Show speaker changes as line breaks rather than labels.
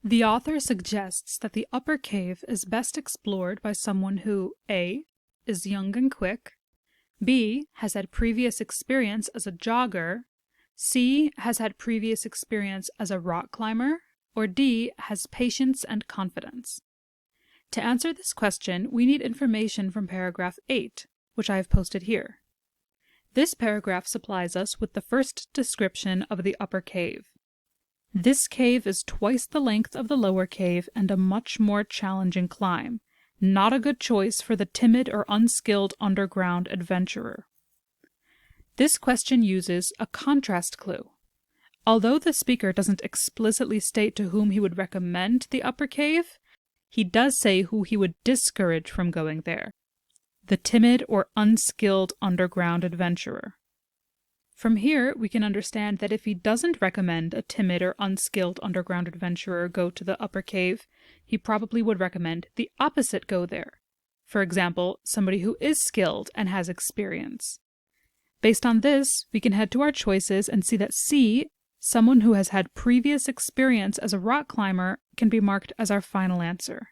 The author suggests that the upper cave is best explored by someone who A. is young and quick, B. has had previous experience as a jogger, C. has had previous experience as a rock climber, or D. has patience and confidence. To answer this question, we need information from paragraph 8, which I have posted here. This paragraph supplies us with the first description of the upper cave. This cave is twice the length of the lower cave and a much more challenging climb. Not a good choice for the timid or unskilled underground adventurer. This question uses a contrast clue. Although the speaker doesn't explicitly state to whom he would recommend the upper cave, he does say who he would discourage from going there: the timid or unskilled underground adventurer. From here, we can understand that if he doesn't recommend a timid or unskilled underground adventurer go to the upper cave, he probably would recommend the opposite go there. For example, somebody who is skilled and has experience. Based on this, we can head to our choices and see that C, someone who has had previous experience as a rock climber, can be marked as our final answer.